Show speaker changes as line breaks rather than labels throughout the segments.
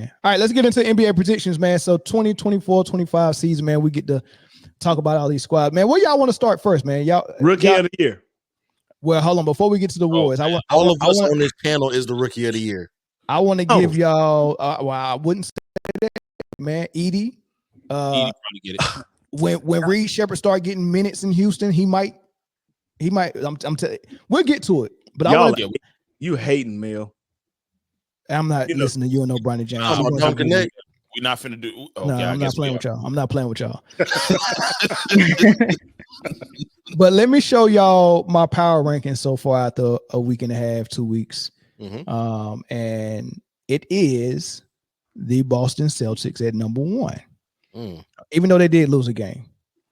All right, let's get into NBA predictions, man. So 2024-25 season, man, we get to talk about all these squads. Man, where y'all want to start first, man?
Rookie of the year.
Well, hold on. Before we get to the awards,
all of us on this panel is the rookie of the year.
I want to give y'all. Well, I wouldn't say that, man. Edie
probably get it.
When Reed Shepard start getting minutes in Houston, he might. I'm telling. We'll get to it, but
you hating, Mill.
I'm not listening to you and no Bronny James.
We're not finna do. Okay,
no, I'm not playing with y'all. I'm not playing with y'all. But let me show y'all my power rankings so far after a week and a half, 2 weeks.
Mm-hmm.
And it is the Boston Celtics at number 1. Even though they did lose a game,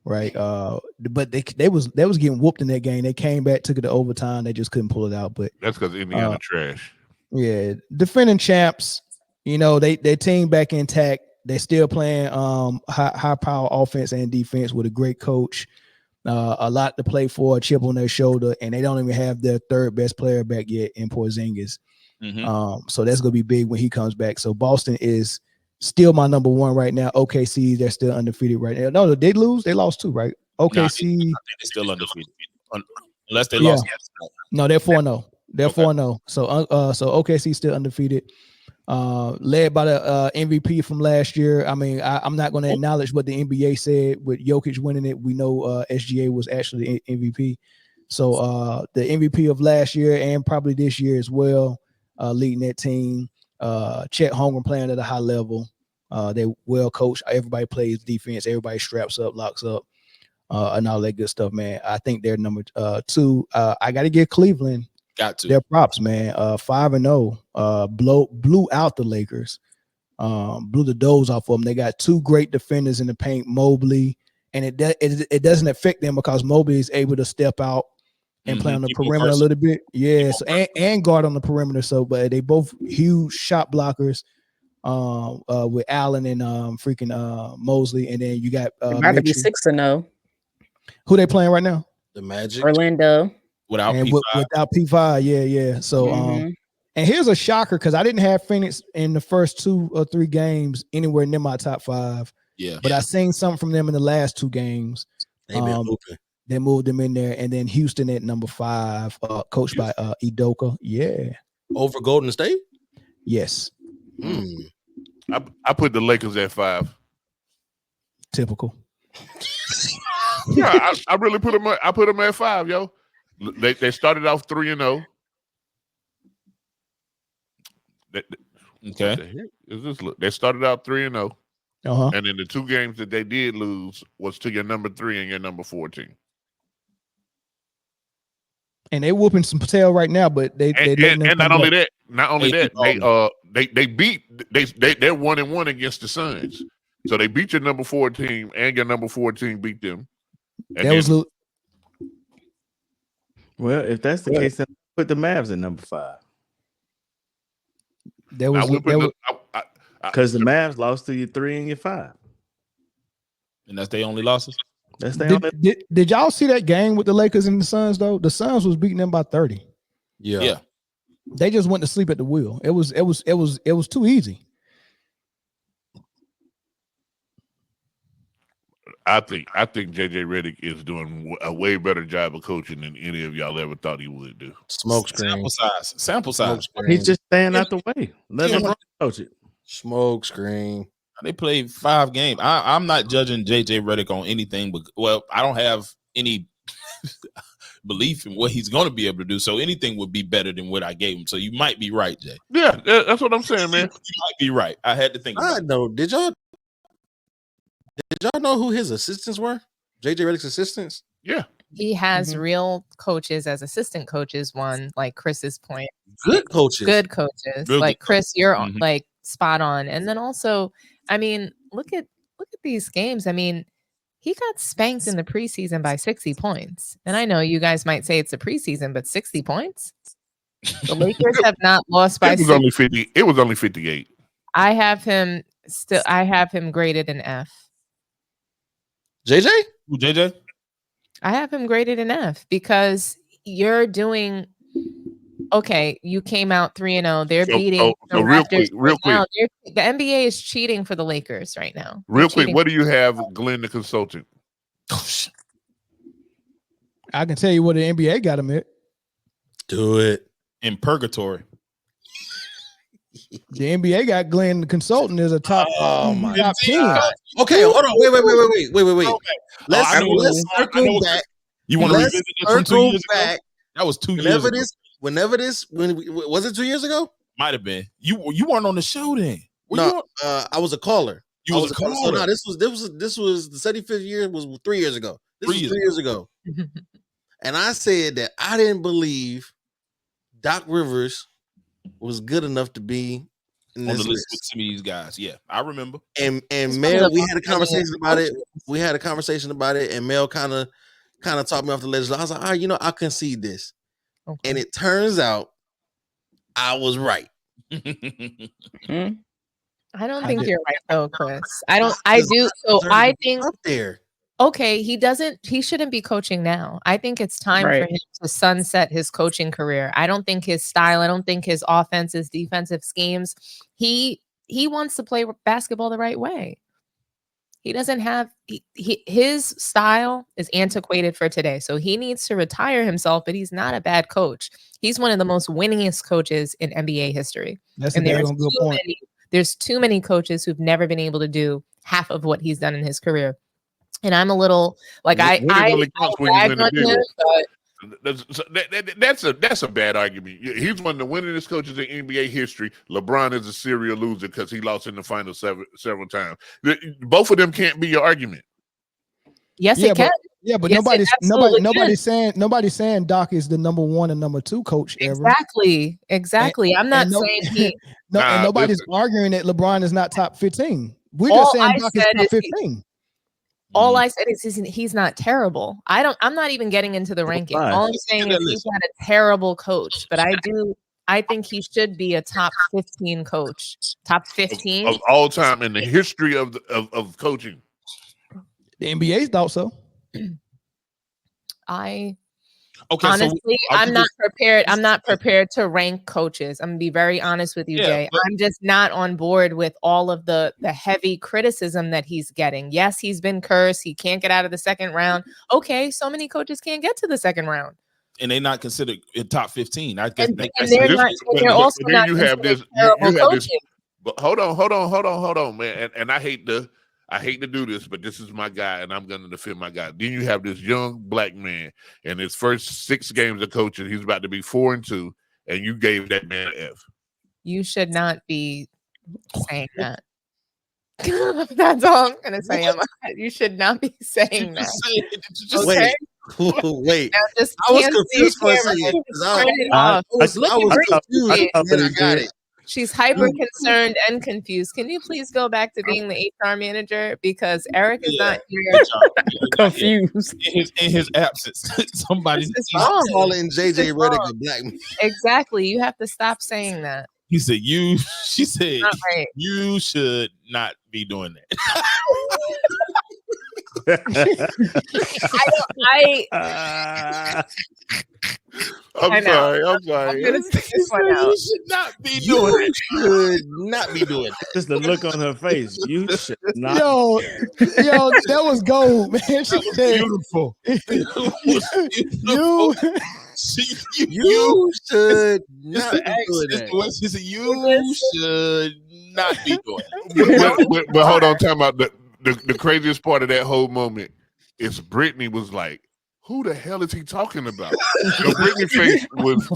right? But they was getting whooped in that game. They came back, took it to overtime. They just couldn't pull it out. But
that's because Indiana trash.
Yeah, defending champs. You know, they team back intact. They still playing high power offense and defense with a great coach. A lot to play for, a chip on their shoulder, and they don't even have their third best player back yet in Porzingis. So that's gonna be big when he comes back. So Boston is still my number 1 right now. OKC, they're still undefeated right now. No, they lose. They lost 2, right? OKC,
I think they're still undefeated unless they lost.
No, they're 4-0. They're 4-0. So OKC still undefeated. Led by the MVP from last year. I mean, I'm not going to acknowledge what the NBA said with Jokic winning it. We know SGA was actually the MVP. So the MVP of last year and probably this year as well, leading that team. Chet Holmgren playing at a high level. They well coached. Everybody plays defense. Everybody straps up, locks up, and all that good stuff, man. I think they're number 2. I got to give Cleveland.
Got to.
Their props, man. 5-0. Blew out the Lakers. Blew the doors off of them. They got 2 great defenders in the paint, Mobley, and it doesn't affect them because Mobley is able to step out and play on the perimeter a little bit. Yes, and guard on the perimeter. So, but they both huge shot blockers. With Allen and Mosley, and then you got
about to be 6-0.
Who they playing right now?
The Magic.
Orlando.
Without P5.
Without P5, yeah. So and here's a shocker because I didn't have Phoenix in the first 2 or 3 games anywhere near my top 5.
Yeah,
but I seen something from them in the last 2 games.
They've been open.
They moved them in there, and then Houston at number 5, coached by Udoka. Yeah,
over Golden State.
Yes.
I put the Lakers at 5.
Typical.
Yeah, I really put them. I put them at 5, yo. They started off 3-0.
Okay.
They started out 3-0.
And
then the 2 games that they did lose was to your number 3 and your number 14.
And they whooping some tail right now, but they're
not only that, they're 1-1 against the Suns. So they beat your number 4 team, and your number 4 team beat them. And
well, if that's the case, then put the Mavs at number 5. Because the Mavs lost to your 3 and your 5,
and that's their only losses.
Did y'all see that game with the Lakers and the Suns though? The Suns was beating them by 30.
Yeah.
They just went to sleep at the wheel. It was too easy.
I think JJ Redick is doing a way better job of coaching than any of y'all ever thought he would do.
Smoke screen.
Sample size.
He's just staying out the way. Let him coach it.
Smoke screen.
They played 5 games. I'm not judging JJ Redick on anything, but I don't have any belief in what he's going to be able to do. So anything would be better than what I gave him. So you might be right, Jay.
Yeah, that's what I'm saying, man.
You might be right. I had to think.
I know. Did y'all know who his assistants were? JJ Redick's assistants?
Yeah.
He has real coaches as assistant coaches. One, like Chris's point.
Good coaches.
Good coaches.
Real
like
good
Chris, you're like spot on. And then also, I mean, look at these games. I mean, he got spanked in the preseason by 60 points. And I know you guys might say it's a preseason, but 60 points? The Lakers have not lost by 60.
Only 50. It was only 58.
I have him graded an F.
JJ?
Who, JJ?
I have him graded an F because you're doing okay, you came out 3-0. They're
So-
beating
so
the
real
Raptors
quick, real
right now. The NBA is cheating for the Lakers right now. They're
Real quick,
cheating.
what do you have, Glenn, the consultant?
I can tell you what the NBA got him at.
Do it.
In purgatory.
The NBA got Glenn the consultant as a top,
Oh my
top 10.
Okay, hold on. Wait. Let's
I know what-
circle back.
You want to
Let's
revisit this from 2
circle
years ago?
back.
That was 2 years ago.
When was it 2 years ago?
Might have been. You weren't on the show then. Were you
No,
on?
I was a caller.
You was a caller.
So no, this was the 75th year was 3 years ago. This was 3 years ago. And I said that I didn't believe Doc Rivers was good enough to be in
On
this
the list with
list.
some of these guys. Yeah, I remember.
And
He's
Mel,
one of the
we had a
most
conversation
brilliant
about it. And Mel kind of talked me off the ledge. I was like, all right, I concede this.
Okay.
And it turns out I was right.
I don't think you're right though, Chris. I think
up there.
okay, he shouldn't be coaching now. I think it's time for him to sunset his coaching career. I don't think his style, I don't think his offense, his defensive schemes, he wants to play basketball the right way. He doesn't have his style is antiquated for today. So he needs to retire himself, but he's not a bad coach. He's one of the most winningest coaches in NBA history.
That's
And
a good point.
There's too many coaches who've never been able to do half of what he's done in his career. And I'm a little like
Winning only counts when you win the big
but
That's a bad argument. He's one of the winningest coaches in NBA history. LeBron is a serial loser because he lost in the finals several times. Both of them can't be your argument.
yes, it can.
Yeah, but
Yes, it absolutely
nobody's saying Doc is the number 1 and number 2 coach ever.
Exactly. I'm not saying he.
And nobody's arguing that LeBron is not top 15. We're just saying Doc is top 15.
All I said is he's not terrible. I'm not even getting into the ranking.
fine.
All I'm saying is he's not a terrible coach, but I think he should be a top 15 coach. Top 15
of all time in the history of coaching.
The NBA thought so.
Honestly, I'm not prepared. I'm not prepared to rank coaches. I'm gonna be very honest with you, Jay. I'm just not on board with all of the heavy criticism that he's getting. Yes, he's been cursed. He can't get out of the second round. Okay, so many coaches can't get to the second round,
and they're not considered in top 15. I guess
they're also not considered terrible coaching.
But hold on, man. And I hate to do this, but this is my guy, and I'm going to defend my guy. Then you have this young black man in his first 6 games of coaching. He's about to be 4-2, and you gave that man an F.
You should not be saying that. That's all I'm going to say. You should not be saying that.
Okay? Wait.
Just
I was confused for a second. I was confused. I got it.
She's hyper concerned and confused. Can you please go back to being the HR manager? Because Eric is not here.
Confused.
In his absence. Somebody's
calling JJ Redick a black man.
Exactly. You have to stop saying that.
She said
right.
You should not be doing that.
I'm sorry.
I'm gonna stick this one out.
You should not be doing it.
Should not be doing that.
Just the look on her face. You should not.
Yo, that was gold, man. She said,
Beautiful.
You should not be doing that.
She said, you should not be doing that.
But hold on, time out. The craziest part of that whole moment is Britne was like, who the hell is he talking about? Britne face was.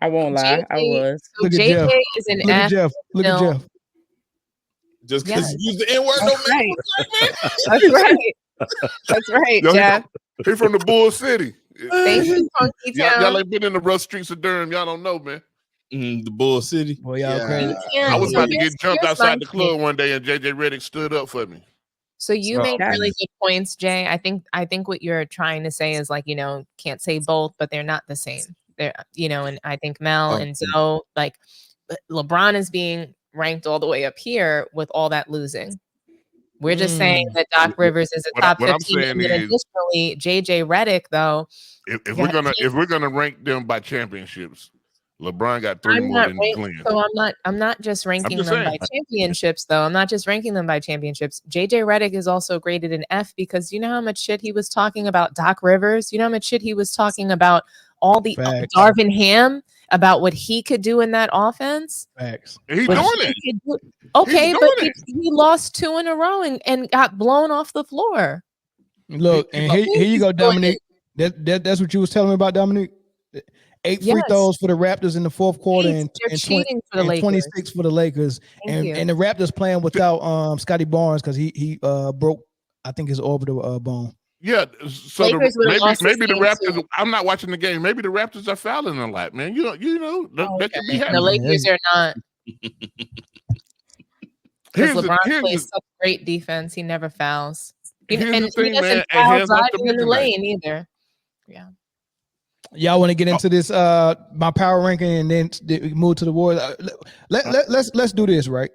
I won't lie. I was.
So JJ is an F.
Look at Jeff.
Just because you use the N-word don't make
That's right. That's right, Jeff.
He from the Bull City.
Thank you, Funky Town.
Y'all ain't been in the rough streets of Durham. Y'all don't know, man.
The Bull City.
Boy, y'all crazy.
I was about to get jumped outside the club one day, and JJ Redick stood up for me.
So you made really good points, Jay. I think what you're trying to say is can't say both, but they're not the same. They're and I think Mel and Zoe, LeBron is being ranked all the way up here with all that losing. We're just saying that Doc Rivers is a top 15. And then additionally, JJ Redick, though.
If we're gonna rank them by championships, LeBron got 3 more than Glenn.
So I'm not just ranking them by championships, though. I'm not just ranking them by championships. JJ Redick is also graded an F because you know how much shit he was talking about Doc Rivers. You know how much shit he was talking about all the Darvin Ham about what he could do in that offense.
Facts. He's doing it.
Okay, but he lost 2 in a row and got blown off the floor.
Look, and here you go, Dominique. That's what you was telling me about, Dominique. 8 free throws for the Raptors in the fourth quarter and 26 for the Lakers. And the Raptors playing without Scotty Barnes because he broke, I think, his orbital bone.
Yeah, so maybe the Raptors. Too. I'm not watching the game. Maybe the Raptors are fouling a lot, man. You know, that could be happening.
The Lakers are not. Because LeBron plays such great defense, he never fouls. He doesn't foul driving in the lane either. Yeah.
Y'all want to get into this my power ranking and then move to the Warriors? Let's do this, right?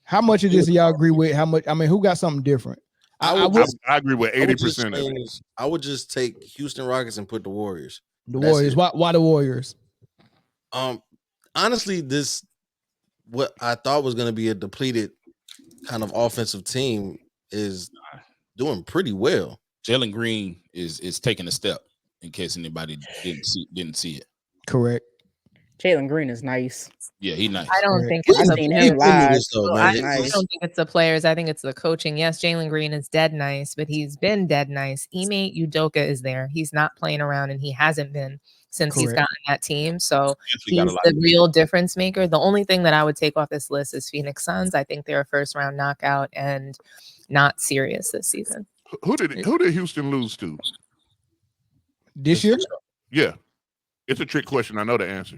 How much of this do y'all agree with? How much? I mean, who got something different?
I agree with 80% of it.
I would just take Houston Rockets and put the Warriors.
Warriors. Why the Warriors?
Honestly, what I thought was going to be a depleted kind of offensive team is doing pretty well.
Jalen Green is taking a step. In case anybody didn't see it.
Correct.
Jalen Green is nice.
Yeah, he's nice.
I don't think it's the players. I think it's the coaching. Yes, Jalen Green is dead nice, but he's been dead nice. Ime Udoka is there. He's not playing around, and he hasn't been since he's gotten that team. So he's the real difference maker. The only thing that I would take off this list is Phoenix Suns. I think they're a first round knockout and not serious this season.
Who did Houston lose to?
This year?
Yeah. It's a trick question. I know the answer.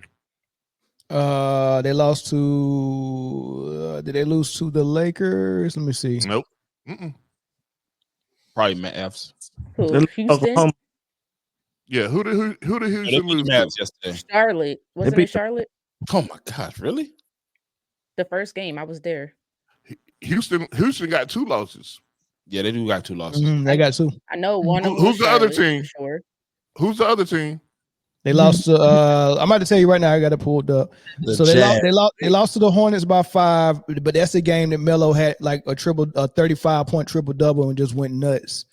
They lost to did they lose to the Lakers? Let me see.
Nope.
Probably Mavs.
Houston?
Yeah, who did Houston lose to?
Yesterday.
Charlotte. Wasn't it Charlotte?
Oh my gosh, really?
The first game, I was there.
Houston got 2 losses.
Yeah, they do got 2 losses.
They got 2.
I know one of them.
Who's the other team? Sure. Who's the other team?
They lost to I'm about to tell you right now, I got it pulled up. So they lost to the Hornets by 5, but that's a game that Melo had like a 35-point triple-double and just went nuts.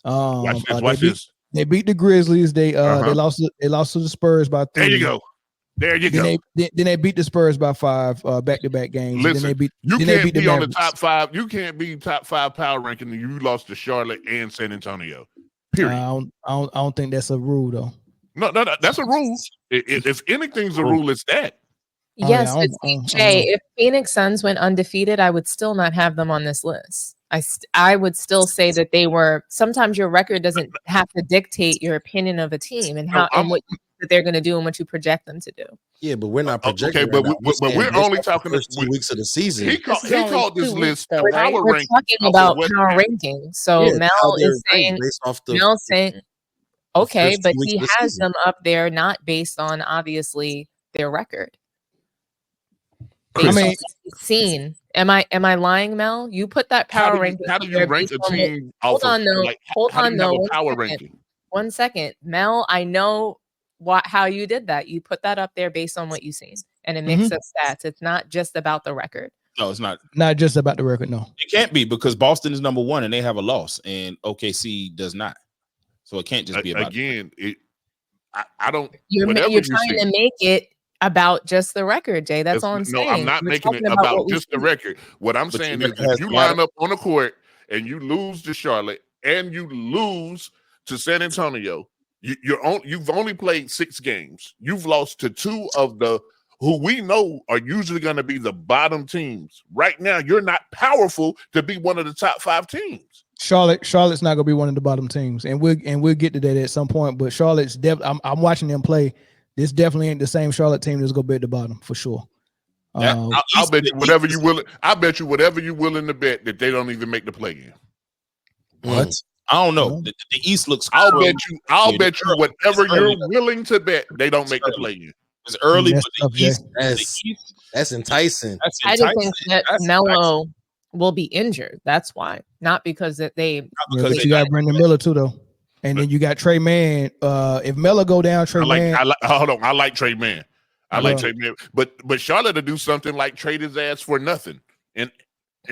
Watch this.
They beat the Grizzlies. They lost to the Spurs by 3.
There you go.
Then they beat the Spurs by 5 back-to-back games.
Listen, you can't be on the top 5. You can't be top 5 power ranking and you lost to Charlotte and San Antonio. Period.
I don't think that's a rule though.
No, that's a rule. If anything's a rule, it's that.
Yes, but CJ, if Phoenix Suns went undefeated, I would still not have them on this list. I would still say that they were. Sometimes your record doesn't have to dictate your opinion of a team and what that they're going to do and what you project them to do.
Yeah, but we're not projecting.
Okay, but we're only talking
the first 2 weeks of the season.
He called this list power ranking.
We're talking about power ranking. So Mel is saying based off the saying. Okay, but he has them up there not based on obviously their record. I mean, seen. Am I lying, Mel? You put that power ranking.
How do you rank a team?
Hold on, though.
Power ranking.
1 second, Mel. I know how you did that. You put that up there based on what you've seen and a mix of stats. It's not just about the record.
No, it's not.
Not just about the record. No,
it can't be because Boston is number 1 and they have a loss, and OKC does not. So it can't just be about
I don't.
You're trying to make it about just the record, Jay. That's all I'm saying.
No, I'm not making it about just the record. What I'm saying is, if you line up on the court and you lose to Charlotte and you lose to San Antonio, you've only played 6 games. You've lost to 2 of the who we know are usually going to be the bottom teams. Right now, you're not powerful to be one of the top 5 teams.
Charlotte's not gonna be one of the bottom teams, and we'll get to that at some point. But Charlotte's I'm watching them play. This definitely ain't the same Charlotte team that's gonna be at the bottom for sure.
I'll bet you whatever you will. I bet you whatever you're willing to bet that they don't even make the play-in.
What? I don't know. The East looks.
I'll bet you whatever you're willing to bet they don't make the play-in.
It's early, but
that's enticing.
I just think that Melo will be injured. That's why, not because that they.
But you got Brendan Miller too, though, and then you got Trey Mann. If Miller go down, Trey Mann.
Hold on, I like Trey Mann. I like Trey Mann, but Charlotte to do something like trade his ass for nothing in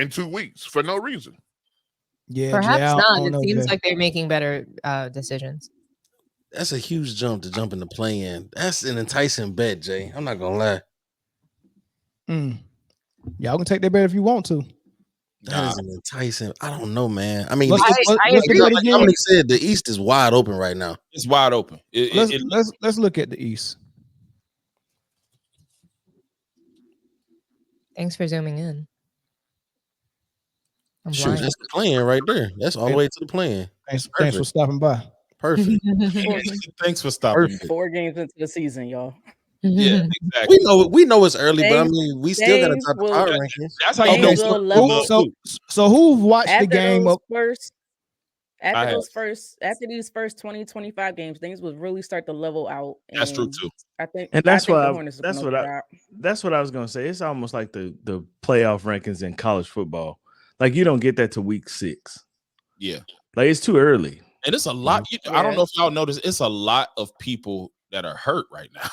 2 weeks for no reason.
Yeah,
perhaps not. It seems like they're making better decisions.
That's a huge jump to jump in the play-in. That's an enticing bet, Jay. I'm not gonna lie.
Y'all can take that bet if you want to.
That is an enticing. I don't know, man. I mean,
I agree.
like Dominique said, the East is wide open right now.
It's wide open.
Let's look at the East.
Thanks for zooming in.
Shoot, that's the plan right there. That's all the way to the plan.
Thanks for stopping by.
Perfect.
Thanks for stopping.
Perfect.
4 games into the season, y'all.
Yeah, exactly.
We know it's early, but I mean, we still got to top the power rankings.
That's how you know.
So who watched the game
after these first 20, 25 games, things would really start to level out.
That's true too.
I think,
and that's what
I
was gonna say. It's almost like the playoff rankings in college football. Like you don't get that to week 6.
Yeah,
like it's too early.
And it's a lot. I don't know if y'all notice. It's a lot of people that are hurt right now.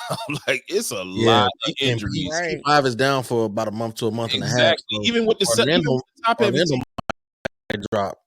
Like it's a lot of injuries.
Right. P5 is down for about a month to a month and a half. So
even with the top heavy team
drop.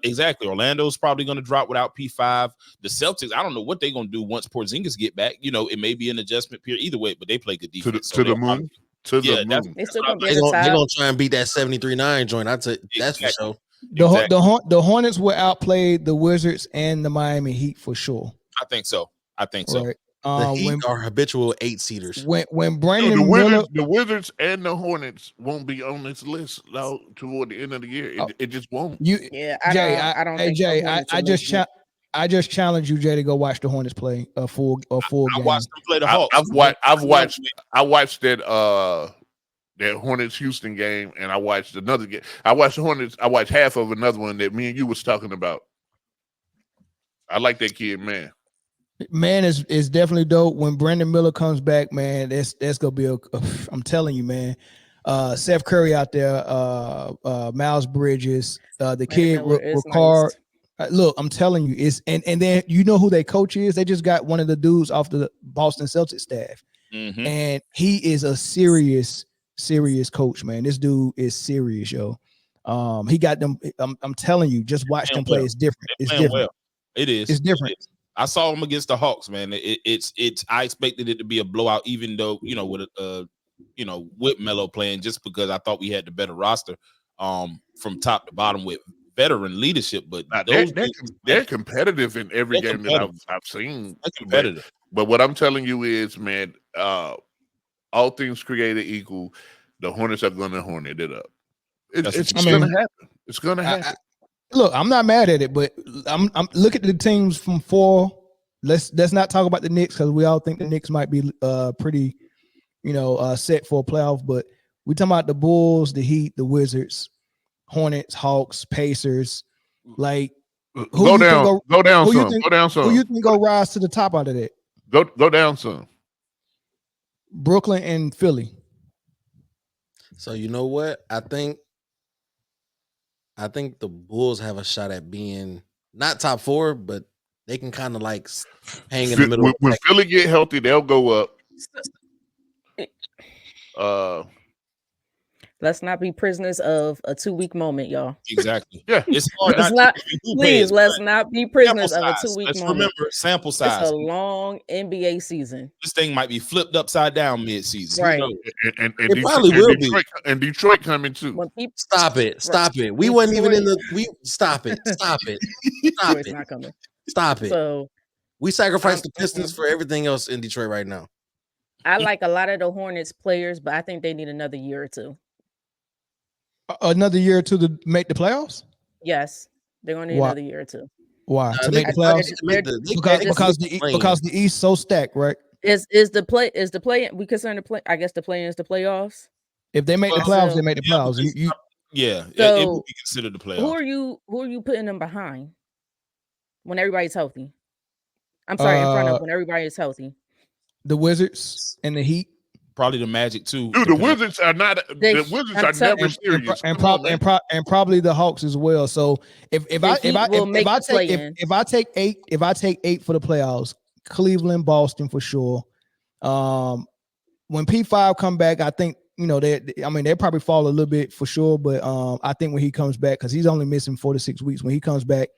Exactly. Orlando's probably going to drop without P5. The Celtics, I don't know what they're going to do once Porzingis get back. You know, it may be an adjustment period either way, but they play good defense.
To the moon.
They're going
to try and beat that 73-9 joint. That's for sure.
The Hornets will outplay the Wizards and the Miami Heat for sure.
I think so.
Right.
The Heat are habitual 8-seeders.
When Brandon Miller,
the Wizards and the Hornets won't be on this list now toward the end of the year. It just won't.
I just challenge you, Jay, to go watch the Hornets play a full game.
I watched them play the Hawks.
That Hornets Houston game, and I watched another game. I watched the Hornets. I watched half of another one that me and you was talking about. I like that kid, man.
Man is definitely dope. When Brandon Miller comes back, man, that's gonna be I'm telling you, man. Seth Curry out there, Miles Bridges, the kid Ricard. Nice. Look, I'm telling you, it's and then you know who their coach is. They just got one of the dudes off the Boston Celtics staff, and he is a serious coach, man. This dude is serious, yo. He got them. I'm telling you, just watch them play. It's different. It's different. Well.
It is.
It's different.
I saw him against the Hawks, man. It's. I expected it to be a blowout, even though with Melo playing, just because I thought we had the better roster, from top to bottom with veteran leadership. But
they're competitive in every game that I've seen. They're competitive. But what I'm telling you is, man, all things created equal, the Hornets are going to hornet it up. It's going to happen. It's going to happen.
Look, I'm not mad at it, but I'm look at the teams from 4. Let's not talk about the Knicks because we all think the Knicks might be pretty, set for a playoff. But we talking about the Bulls, the Heat, the Wizards, Hornets, Hawks, Pacers. Like,
go down some.
Who you think go rise to the top out of that?
Go down some.
Brooklyn and Philly.
So you know what? I think the Bulls have a shot at being not top 4, but they can kind of like hang in the middle.
When Philly get healthy, they'll go up.
Let's not be prisoners of a 2-week moment, y'all.
Exactly.
Yeah.
It's hard
let's not be prisoners of a 2-week moment.
Remember, sample size.
It's a long NBA season.
This thing might be flipped upside down mid-season.
Right.
And it probably will be.
And Detroit coming too.
Stop it. We wasn't even in the stop it.
It's not coming.
Stop it.
So
we sacrificed the Pistons for everything else in Detroit right now.
I like a lot of the Hornets players, but I think they need another year or two.
Another year or two to make the playoffs?
Yes, they're going to need another year or two.
Why? To make the playoffs? Because the East so stacked, right?
Is the play? We consider the play. I guess the play is the playoffs.
If they make the playoffs, they make the playoffs.
It would be considered the playoffs.
Who are you putting them behind when everybody's healthy? I'm sorry, in front of when everybody is healthy.
The Wizards and the Heat.
probably the Magic too.
Dude, the Wizards are not. The Wizards are never serious.
And probably the Hawks as well. So if I take 8 for the playoffs, Cleveland, Boston for sure. When P5 come back, I think they probably fall a little bit for sure, but I think when he comes back, because he's only missing 4 to 6 weeks, when he comes back,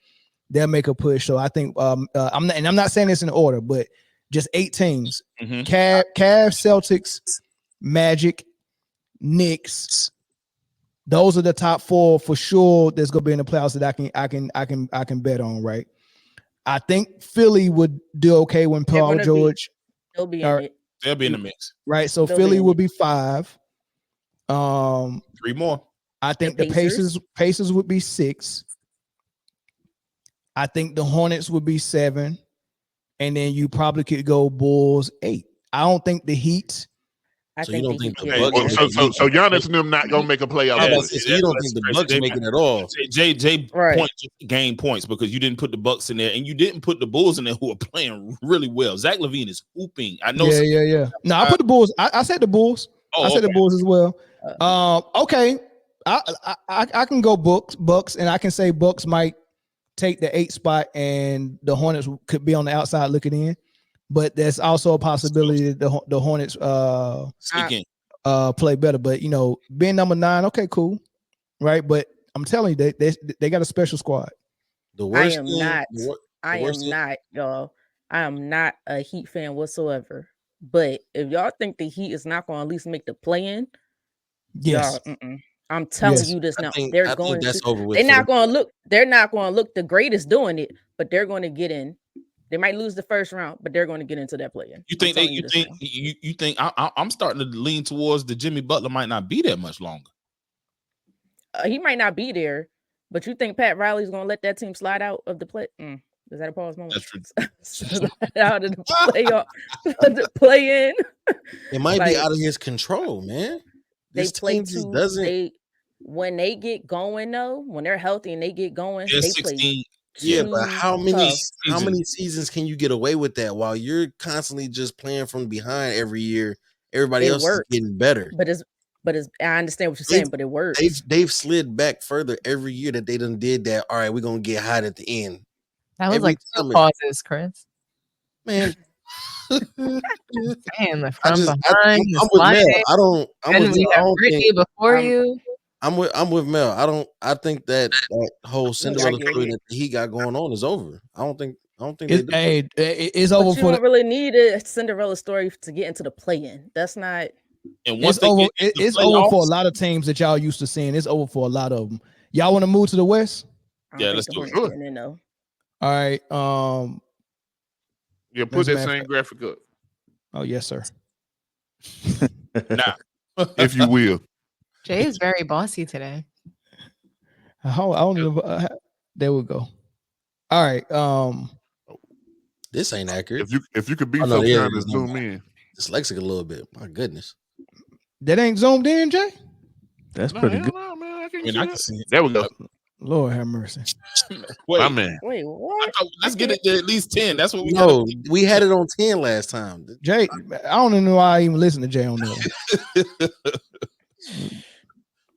they'll make a push. So I think I'm not saying this in order, but just 8 teams: Cavs, Celtics, Magic, Knicks. Those are the top 4 for sure. That's gonna be in the playoffs that I can bet on. Right? I think Philly would do okay when Paul George.
They'll be in it.
They'll be in the mix.
Right. So Philly will be 5.
3 more.
I think the Pacers would be 6. I think the Hornets would be 7. And then you probably could go Bulls 8. I don't think the Heat.
So you don't think the
Bucks? So Giannis and them not gonna make a playoff?
So you don't think the Bucks make it at all?
JJ gain points because you didn't put the Bucks in there, and you didn't put the Bulls in there, who are playing really well. Zach LaVine is hooping. I know.
Yeah. No, I put the Bulls. I said the Bulls. I said the Bulls as well. Okay. I can go Bucks, and I can say Bucks might take the 8 spot, and the Hornets could be on the outside looking in. But there's also a possibility that the Hornets play better. But being number 9, okay, cool, right? But I'm telling you, they got a special squad.
I am not, y'all. I am not a Heat fan whatsoever. But if y'all think the Heat is not going to at least make the play-in,
yes,
I'm telling you this now. They're not going to look the greatest doing it, but they're going to get in. They might lose the first round, but they're going to get into that play-in.
You think I'm starting to lean towards the Jimmy Butler might not be there much longer.
He might not be there, but you think Pat Riley's going to let that team slide out of the play? Is that a pause moment?
That's true.
Slide out of the playoff, the play-in.
It might be out of his control, man.
This team just doesn't. When they get going, though, when they're healthy and they get going, they
16.
play.
Yeah, but how many seasons can you get away with that while you're constantly just playing from behind every year? Everybody else is getting better.
But I understand what you're saying, but it works.
They've slid back further every year that they done did that. All right, we're gonna get hot at the end.
That was like 2 pauses, Chris.
Man.
Behind.
I'm with Mel.
Britne before you.
I'm with Mel. I think that whole Cinderella story that he got going on is over. I don't think
it's over.
You don't really need a Cinderella story to get into the play-in. That's not.
And once
it's over for a lot of teams that y'all used to seeing. It's over for a lot of them. Y'all want to move to the West?
Yeah, let's do it.
All right.
Yeah, put that same graphic up.
Oh yes, sir.
Nah,
if you will.
Jay is very bossy today.
I don't know. There we go. All right.
This ain't accurate.
If you could be so kind to zoom in.
Dyslexic a little bit. My goodness.
That ain't zoomed in, Jay?
That's pretty good.
No, man, I can
see it.
There we go.
Lord have mercy.
My man.
Wait, what?
Let's get it to at least 10. That's what we
know. We had it on 10 last time.
Jay, I don't even know why I even listen to Jay on that.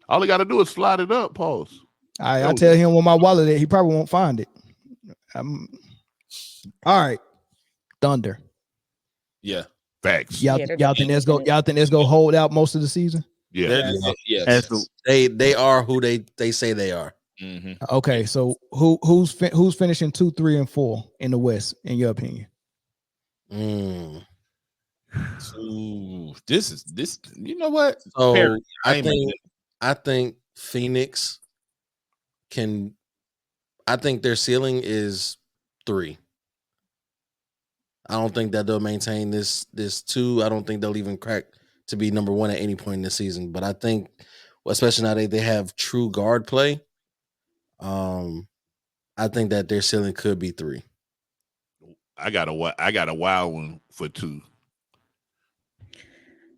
All he got to do is slide it up. Pause.
I tell him where my wallet is. He probably won't find it. All right. Thunder.
Yeah.
Facts.
Y'all think that's go hold out most of the season?
Yeah.
Yes.
They are who they say they are.
Mm-hmm.
Okay, so who's finishing 2, 3, and 4 in the West, in your opinion?
So this. You know what?
So I think Phoenix can. I think their ceiling is 3. I don't think that they'll maintain this 2. I don't think they'll even crack to be number 1 at any point in the season. But I think, especially now they have true guard play. I think that their ceiling could be 3.
I got a wild one for 2.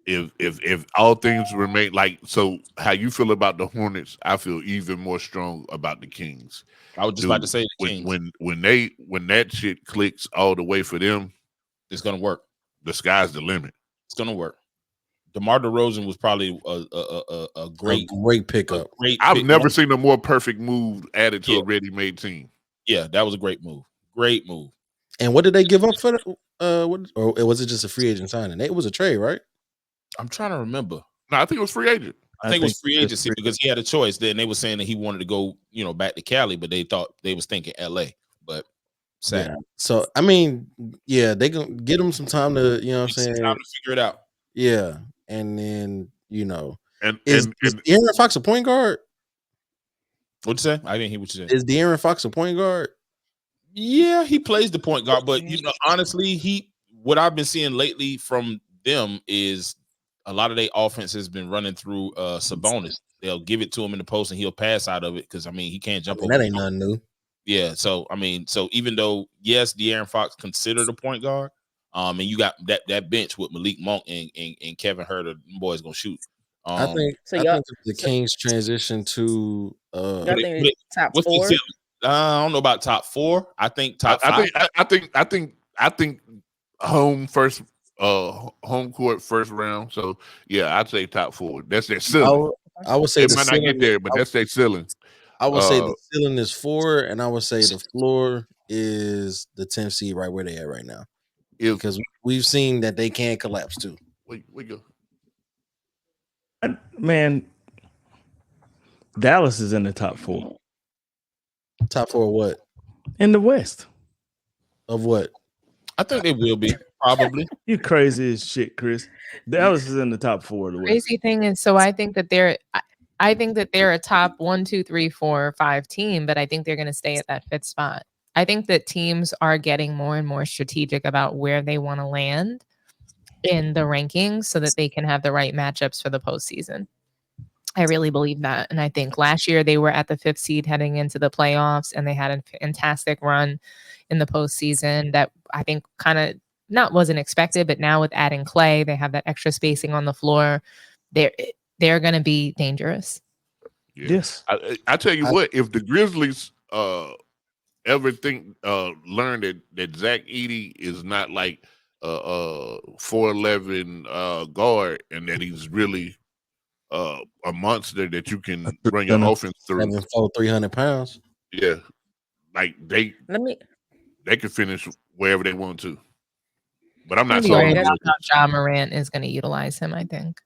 If all things remain like so, how you feel about the Hornets, I feel even more strong about the Kings.
I was just about to say the Kings.
When that shit clicks all the way for them,
it's gonna work.
The sky's the limit.
It's gonna work. DeMar DeRozan was probably a great
pickup.
I've never seen a more perfect move added to a ready-made team.
Yeah, that was a great move. Great move.
And what did they give up for? Or was it just a free agent signing? It was a trade, right?
I'm trying to remember.
No, I think it was free agent.
I think it was free agency because he had a choice. Then they were saying that he wanted to go, back to Cali, but they thought they was thinking LA. But sad.
Yeah. So I mean, yeah, they gonna get him some time to, I'm saying,
time to figure it out.
Yeah, and then
and
is De'Aaron Fox a point guard?
What'd you say? I didn't hear what you said.
Is De'Aaron Fox a point guard?
Yeah, he plays the point guard, but honestly, what I've been seeing lately from them is a lot of their offense has been running through Sabonis. They'll give it to him in the post and he'll pass out of it because he can't jump over.
That ain't nothing new.
Yeah, so even though yes, De'Aaron Fox considered a point guard, and you got that bench with Malik Monk and Kevin Huerter, them boys gonna shoot.
I think the Kings transition to
top
what's
4.
I don't know about top 4. I think top 5.
I think home court first round. So yeah, I'd say top 4. That's their ceiling.
I would say
it might not get there, but that's their ceiling.
I would say the ceiling is 4, and I would say the floor is the 10th seed right where they are right now. Because we've seen that they can collapse too.
We go.
Man, Dallas is in the top 4.
Top 4 what?
In the West.
Of what?
I think they will be, probably.
You crazy as shit, Chris. Dallas is in the top 4 of the West.
Crazy thing is, so I think that they're a top 1, 2, 3, 4, 5 team, but I think they're going to stay at that 5th spot. I think that teams are getting more and more strategic about where they want to land in the rankings so that they can have the right matchups for the postseason. I really believe that. And I think last year they were at the 5th seed heading into the playoffs, and they had a fantastic run in the postseason that I think kind of wasn't expected, but now with adding Clay, they have that extra spacing on the floor. They're going to be dangerous.
Yeah.
Yes.
I tell you what, if the Grizzlies ever learn that Zach Edey is not like 4'11" guard, and that he's really a monster that you can run your offense through.
7'4", 300 pounds.
Yeah, like they can finish wherever they want to. But I'm not
sorry about how Ja Morant is going to utilize him. I think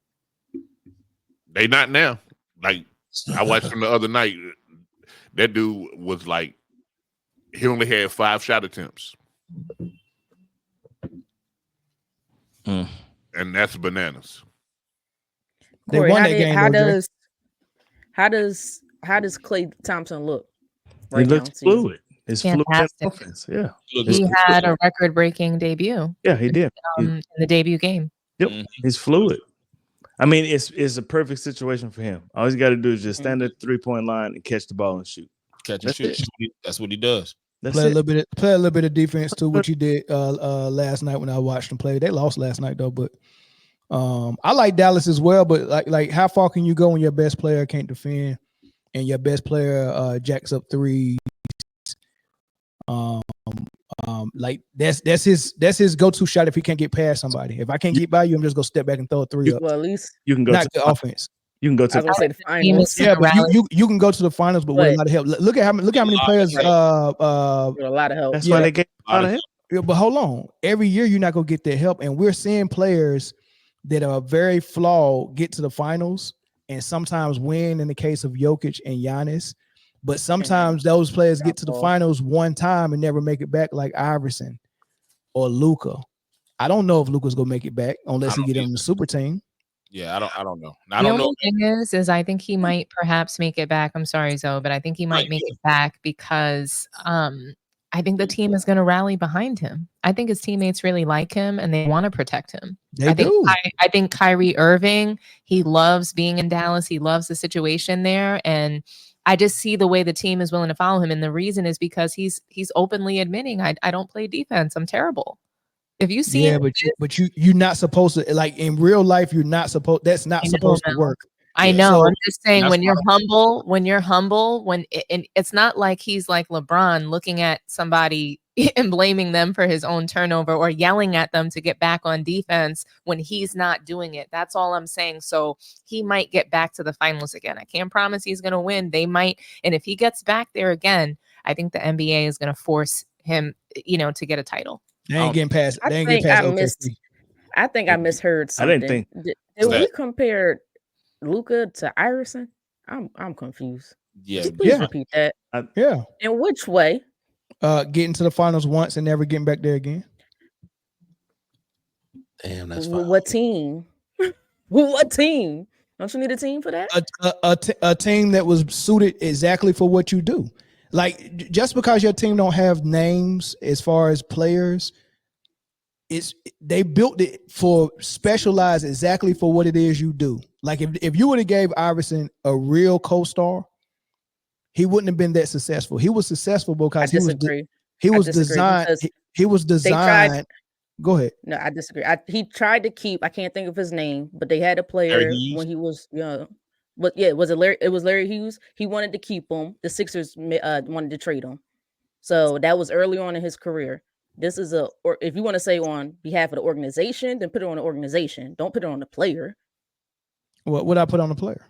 they not now. Like I watched him the other night. That dude was like, he only had 5 shot attempts. And that's bananas.
Corey, how does Klay Thompson look?
He looks fluid. It's fantastic. Fluid offense. Yeah.
He had a record-breaking debut.
Yeah, he did.
In the debut game.
Yep. He's fluid. I mean, it's a perfect situation for him. All he's got to do is just stand at the 3-point line and catch the ball and shoot.
Catch and shoot. That's what he does.
Play a little bit of defense too, which he did last night when I watched him play. They lost last night though, but I like Dallas as well. But like how far can you go when your best player can't defend and your best player jacks up threes? Like that's his go-to shot if he can't get past somebody. If I can't get by you, I'm just gonna step back and throw a 3 up.
Well, at least
you can go
not to the offense.
You can go to
the finals.
Yeah, but you can go to the finals, but with a lot of help. Look how many players.
With a lot of help.
That's why they get a lot of help.
Yeah, but hold on. Every year you're not gonna get that help, and we're seeing players that are very flawed get to the finals and sometimes win. In the case of Jokic and Giannis, but sometimes those players get to the finals one time and never make it back, like Iverson or Luka. I don't know if Luka's gonna make it back unless he get on the super team.
Yeah, I don't know.
The only thing is I think he might perhaps make it back. I'm sorry, Zoe, but I think he might make it back because I think the team is going to rally behind him. I think his teammates really like him and they want to protect him. I think Kyrie Irving, he loves being in Dallas. He loves the situation there. And I just see the way the team is willing to follow him. And the reason is because he's openly admitting, I don't play defense. I'm terrible. If you see,
but you're not supposed to, like in real life, you're not supposed. That's not supposed to work.
I know.
So,
I'm just saying when you're humble, and it's not like he's like LeBron looking at somebody and blaming them for his own turnover or yelling at them to get back on defense when he's not doing it. That's all I'm saying. So he might get back to the finals again. I can't promise he's going to win. They might. And if he gets back there again, I think the NBA is going to force him, to get a title.
They ain't getting past.
I think I misheard something.
I didn't think.
Did we compare Luka to Iverson? I'm confused.
Yeah.
Could you please repeat that?
Yeah.
In which way?
Getting to the finals once and never getting back there again.
Damn, that's fine.
What team? What team? Don't you need a team for that?
A team that was suited exactly for what you do. Like, just because your team don't have names as far as players, they built it for specialized exactly for what it is you do. Like if you would have gave Iverson a real co-star, he wouldn't have been that successful. He was successful because he was designed. Go ahead.
No, I disagree. He tried to keep. I can't think of his name, but they had a player when he was young. But yeah, was it Larry? It was Larry Hughes. He wanted to keep him. The Sixers wanted to trade him. So that was early on in his career. This is or if you want to say on behalf of the organization, then put it on the organization. Don't put it on the player.
What would I put on the player?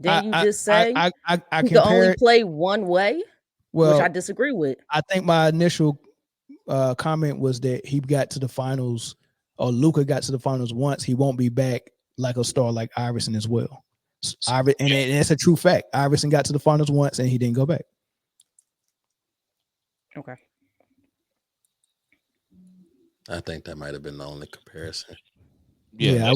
Didn't you just say
I
he could only play one way?
Well,
which I disagree with.
I think my initial comment was that he got to the finals, or Luka got to the finals once. He won't be back like a star like Iverson as well. And that's a true fact. Iverson got to the finals once and he didn't go back.
Okay.
I think that might have been the only comparison.
Yeah.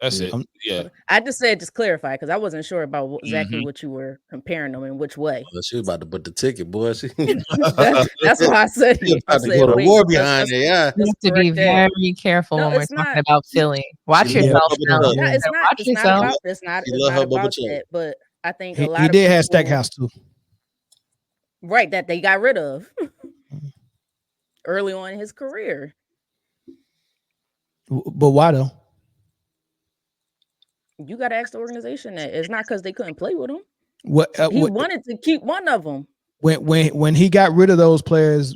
That's it. Yeah.
I just said just clarify because I wasn't sure about exactly what you were comparing them in which way.
Well, she was about to put the ticket, boy.
That's why I said it.
I said, go to war behind it. Yeah.
You have to be very careful when we're talking about Philly. Watch yourself.
It's not about that, but I think a lot
he
of
did have Stackhouse too.
Right, that they got rid of early on in his career.
But why though?
You got to ask the organization that. It's not because they couldn't play with him.
He
wanted to keep one of them.
When he got rid of those players,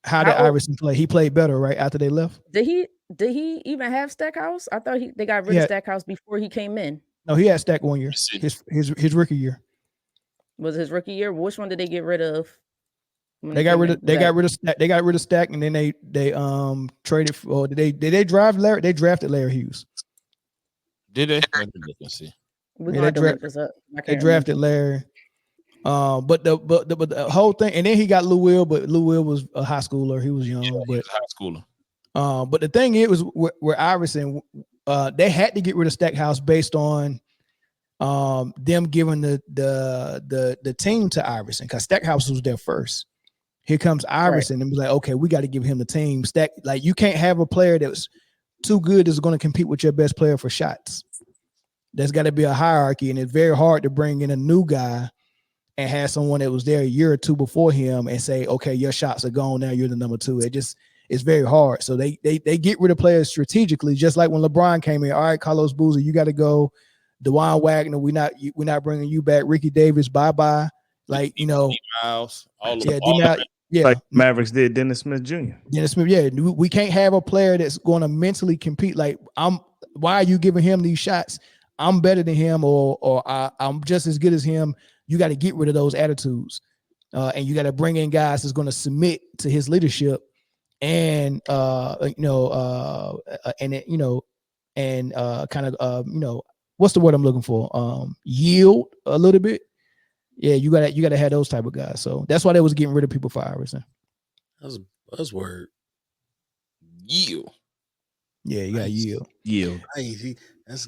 how did Iverson play? He played better, right, after they left?
Did he even have Stackhouse? I thought they got rid of Stackhouse before he came in.
No, he had Stack 1 year. His rookie year.
Was his rookie year? Which one did they get rid of?
They got rid of Stack, and then they traded for. Did they draft Larry? They drafted Larry Hughes.
Did they? Let me look and see.
They drafted Larry. But the whole thing, and then he got Lou Will, but Lou Will was a high schooler. He was young,
he was a high schooler.
But the thing is, was where Iverson, they had to get rid of Stackhouse based on them giving the team to Iverson because Stackhouse was there first. Here comes Iverson and be like, okay, we got to give him the team. Stack, like you can't have a player that's too good is going to compete with your best player for shots. There's got to be a hierarchy, and it's very hard to bring in a new guy and have someone that was there a year or two before him and say, okay, your shots are gone now. You're the number two. It's very hard. So they get rid of players strategically, just like when LeBron came in. All right, Carlos Boozer, you got to go. DeJuan Wagner, we're not bringing you back. Ricky Davis, bye. Like
Miles,
like Mavericks did Dennis Smith Jr.
Dennis Smith, yeah. We can't have a player that's going to mentally compete. Like why are you giving him these shots? I'm better than him, or I'm just as good as him. You got to get rid of those attitudes, and you got to bring in guys that's going to submit to his leadership, and kind of what's the word I'm looking for? Yield a little bit. Yeah, you gotta have those type of guys. So that's why they was getting rid of people for Iverson.
That's word.
Yield.
Yeah, you got yield.
Yield.